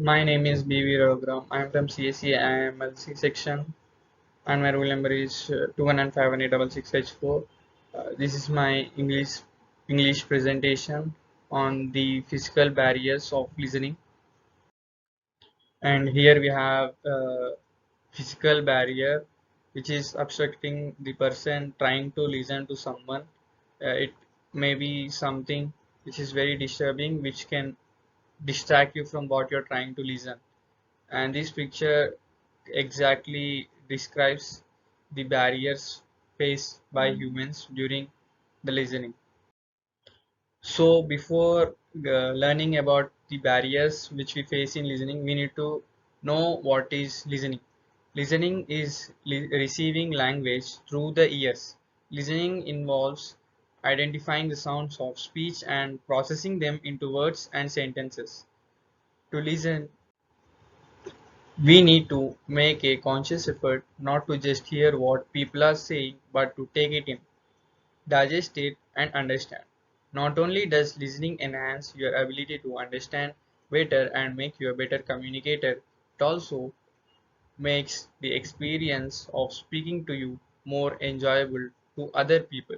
My name is BV Raghuram. I am from CSE IMLC section and my roll number is 2151866H4. This is my English presentation on the physical barriers of listening. And here we have physical barrier which is obstructing the person trying to listen to someone. It may be something which is very disturbing which can distract you from what you're trying to listen. And this picture exactly describes the barriers faced by humans during the listening. So before learning about the barriers which we face in listening, we need to know what is listening. Listening is receiving language through the ears. Listening involves identifying the sounds of speech and processing them into words and sentences. To listen, we need to make a conscious effort not to just hear what people are saying but to take it in, digest it, and understand. Not only does listening enhance your ability to understand better and make you a better communicator, it also makes the experience of speaking to you more enjoyable to other people.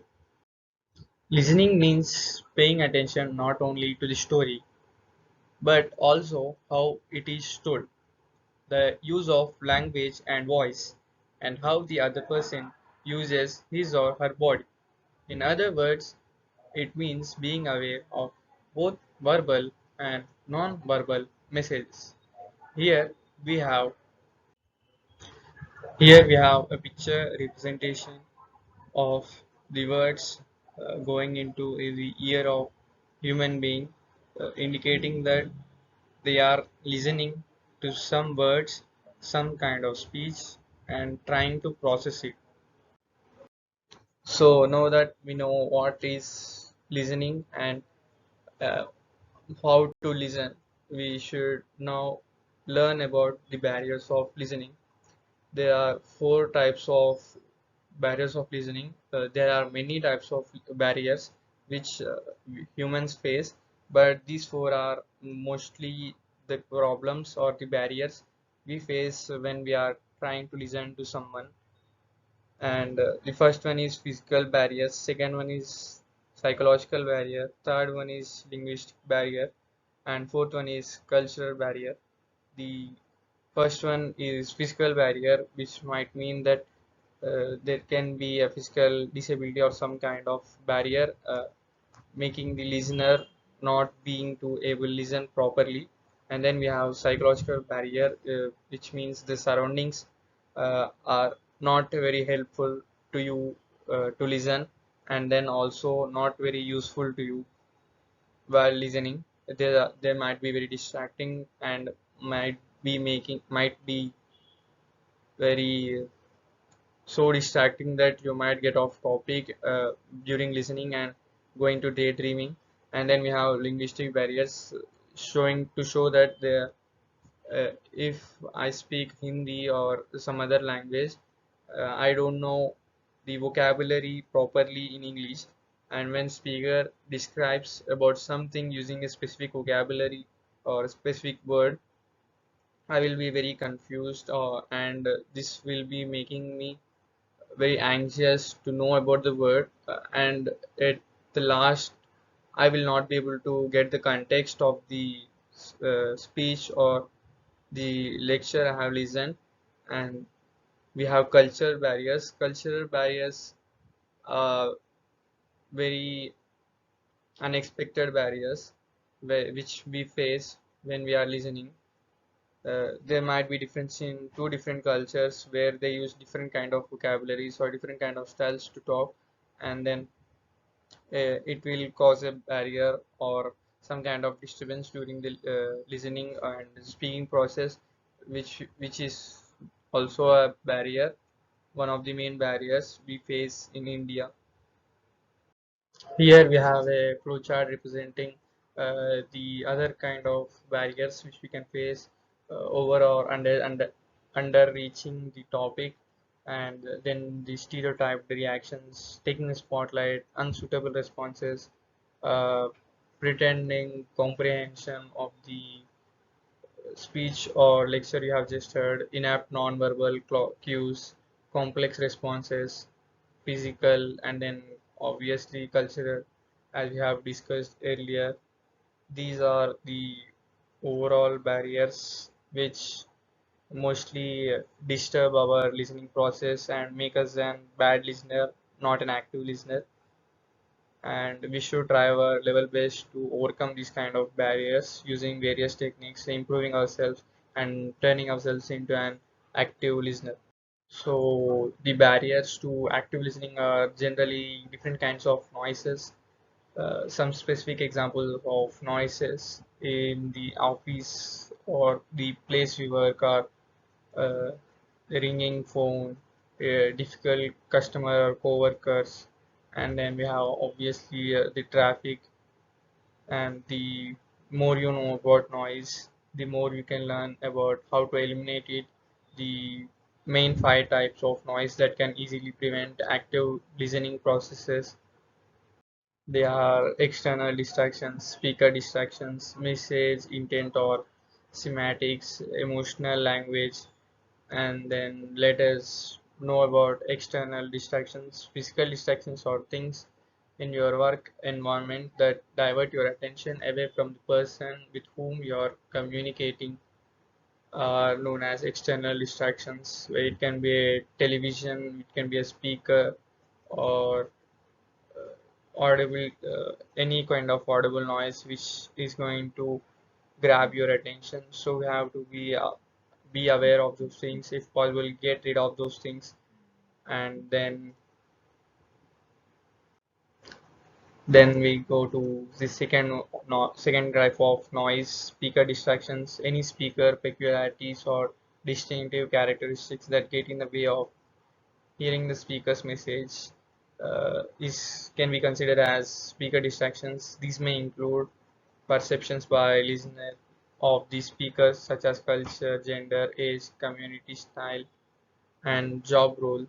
Listening means paying attention not only to the story but also how it is told, the use of language and voice, and how the other person uses his or her body. In other words, it means being aware of both verbal and non-verbal messages. Here we have here we have a picture representation of the words going into the ear of human being, indicating that they are listening to some words, some kind of speech, and trying to process it. So now that we know what is listening and uh, how to listen, we should now learn about the barriers of listening. There are four types of barriers of listening. There are many types of barriers which humans face, but these four are mostly the problems or the barriers we face when we are trying to listen to someone. And the first one is physical barriers, second one is psychological barrier, third one is linguistic barrier, and fourth one is cultural barrier. The first one is physical barrier, which might mean that there can be a physical disability or some kind of barrier making the listener not being to able listen properly. And then we have psychological barrier, which means the surroundings are not very helpful to you to listen, and then also not very useful to you while listening. They might be very distracting and might be very so distracting that you might get off topic during listening and going to daydreaming. And then we have linguistic barriers, showing to show that if I speak Hindi or some other language, I don't know the vocabulary properly in English, and when speaker describes about something using a specific vocabulary or a specific word, I will be very confused, and this will be making me very anxious to know about the word, and at the last I will not be able to get the context of the speech or the lecture I have listened. And we have cultural barriers are very unexpected barriers which we face when we are listening. There might be difference in two different cultures where they use different kind of vocabularies or different kind of styles to talk, and then it will cause a barrier or some kind of disturbance during the listening and speaking process, which is also a barrier, one of the main barriers we face in India. Here we have a flowchart representing the other kind of barriers which we can face over or under reaching the topic, and then the stereotyped reactions, taking the spotlight, unsuitable responses, pretending comprehension of the speech or lecture you have just heard, inapt non-verbal cues, complex responses, physical, and then obviously cultural, as we have discussed earlier. These are the overall barriers which mostly disturb our listening process and make us a bad listener, not an active listener. And we should try our level best to overcome these kind of barriers using various techniques, improving ourselves and turning ourselves into an active listener. So the barriers to active listening are generally different kinds of noises. Some specific examples of noises in the office or the place we work are uh, ringing phone, difficult customer or co-workers, and then we have obviously the traffic. And the more you know about noise, the more you can learn about how to eliminate it. The main five types of noise that can easily prevent active listening processes. They are external distractions, speaker distractions, message intent or semantics, emotional language, and then let us know about external distractions. Physical distractions or things in your work environment that divert your attention away from the person with whom you are communicating are known as external distractions. It can be a television, it can be a speaker, or audible, any kind of audible noise which is going to grab your attention. So we have to be aware of those things, if possible get rid of those things. And then we go to the second, no, second type of noise, speaker distractions. Any speaker peculiarities or distinctive characteristics that get in the way of hearing the speaker's message is can be considered as speaker distractions. These may include perceptions by listener of the speakers, such as culture, gender, age, community style, and job role.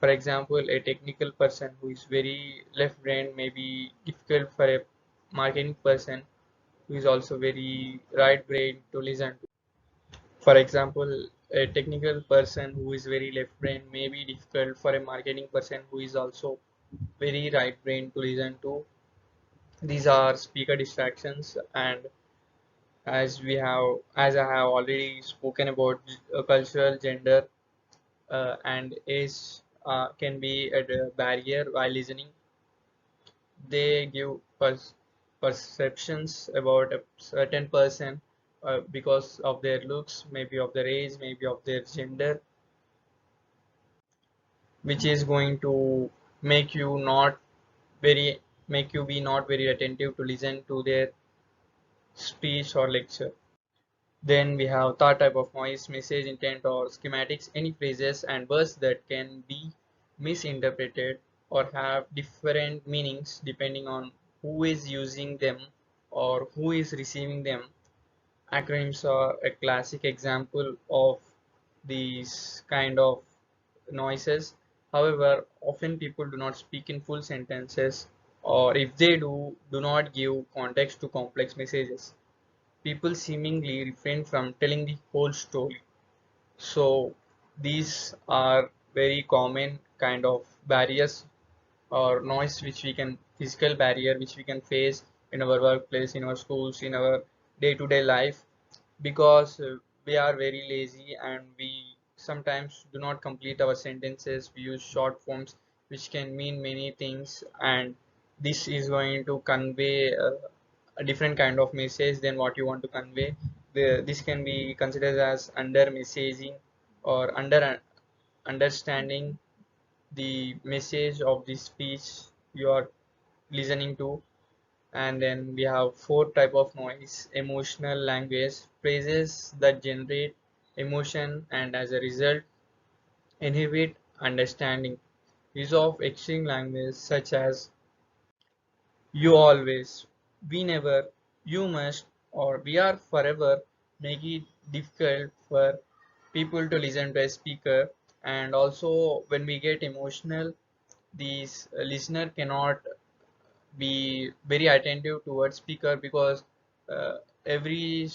For example, a technical person who is very left-brained may be difficult for a marketing person who is also very right-brained to listen to. For example, a technical person who is very left-brained may be difficult for a marketing person who is also very right-brained to listen to. These are speaker distractions. And as I have already spoken about, cultural, gender, and age can be a barrier while listening. They give perceptions about a certain person because of their looks, maybe of their age, maybe of their gender, which is going to make you not very make you be not very attentive to listen to their speech or lecture. Then we have third type of noise, message intent or schematics, any phrases and words that can be misinterpreted or have different meanings depending on who is using them or who is receiving them. Acronyms are a classic example of these kind of noises. However, often people do not speak in full sentences, or if they do not give context to complex messages. People seemingly refrain from telling the whole story. So these are very common kind of barriers or noise which we can physical barrier which we can face in our workplace, in our schools, in our day-to-day life, because we are very lazy and we sometimes do not complete our sentences. We use short forms which can mean many things, and this is going to convey a different kind of message than what you want to convey. This can be considered as under messaging or understanding the message of the speech you are listening to. And then we have four type of noise, emotional language, phrases that generate emotion and as a result inhibit understanding. Use of extreme language such as you always, we never, you must, or we are forever make it difficult for people to listen to a speaker. And also when we get emotional, these listener cannot be very attentive towards speaker because uh, every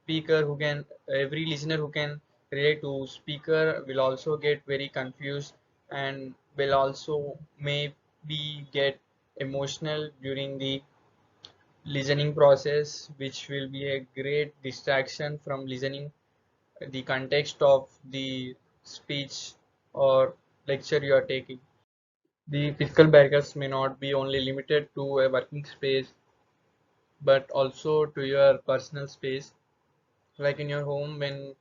speaker who can every listener who can relate to speaker will also get very confused and will also maybe get emotional during the listening process, which will be a great distraction from listening the context of the speech or lecture you are taking. The physical barriers may not be only limited to a working space but also to your personal space. Like in your home, when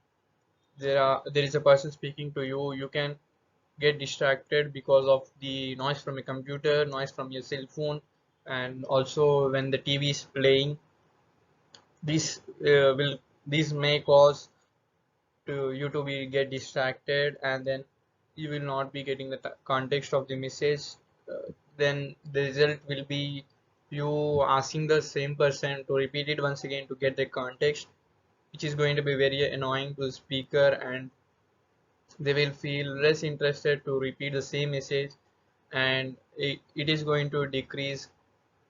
there is a person speaking to you, you can get distracted because of the noise from a computer, noise from your cell phone, and also when the TV is playing. This will this may cause to you to be get distracted, and then you will not be getting the context of the message. Then the result will be you asking the same person to repeat it once again to get the context, which is going to be very annoying to the speaker, and they will feel less interested to repeat the same message, and it is going to decrease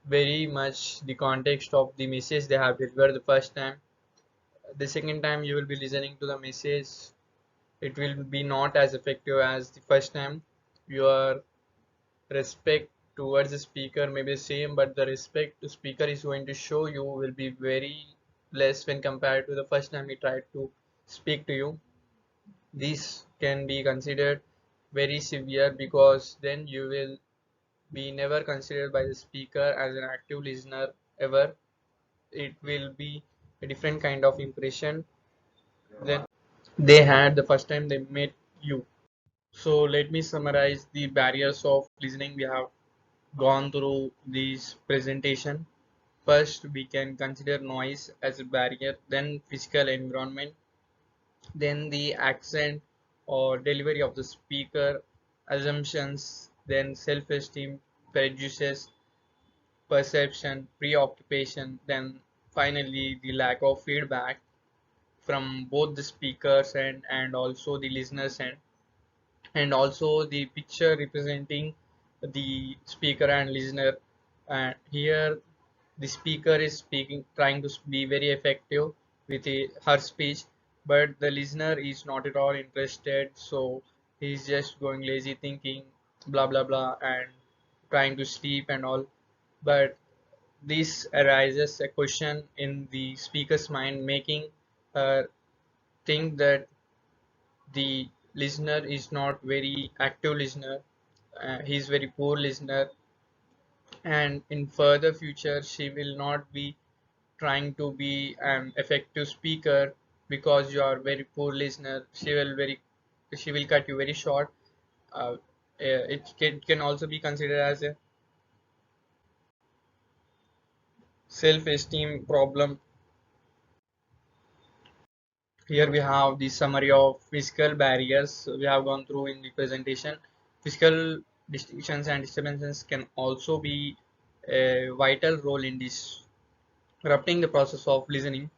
very much the context of the message they have delivered the first time. The second time you will be listening to the message, it will be not as effective as the first time. Your respect towards the speaker may be same, but the respect the speaker is going to show you will be very less when compared to the first time he tried to speak to you. This can be considered very severe because then you will be never considered by the speaker as an active listener ever. It will be a different kind of impression than they had the first time they met you. So let me summarize the barriers of listening. We have gone through this presentation. First, we can consider noise as a barrier, then physical environment, then the accent or delivery of the speaker, assumptions, then self-esteem, prejudices, perception, preoccupation, then finally the lack of feedback from both the speakers and also the listeners and also the picture representing the speaker and listener. And here the speaker is speaking trying to be very effective with her speech, but the listener is not at all interested, so he's just going lazy thinking blah blah blah and trying to sleep and all. But this arises a question in the speaker's mind, making her think that the listener is not very active listener, he's very poor listener, and in further future she will not be trying to be an effective speaker because you are very poor listener. She will cut you very short. It can also be considered as a self-esteem problem. Here we have the summary of physical barriers we have gone through in the presentation. Physical distractions and disturbances can also be a vital role in disrupting the process of listening.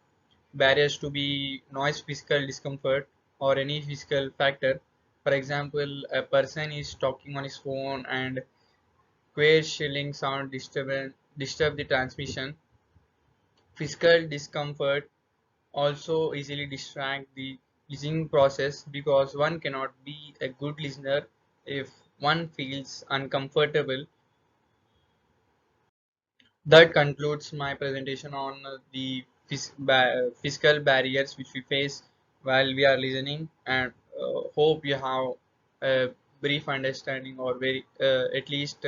Barriers to be noise, physical discomfort, or any physical factor. For example, a person is talking on his phone and queer shrilling sound disturb the transmission. Physical discomfort also easily distract the listening process because one cannot be a good listener if one feels uncomfortable. That concludes my presentation on the physical barriers which we face while we are listening, and hope you have a brief understanding or very at least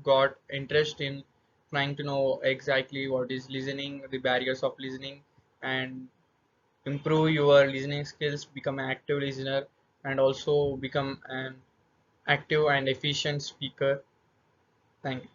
got interest in trying to know exactly what is listening, the barriers of listening, and improve your listening skills, become an active listener, and also become an active and efficient speaker. Thank you.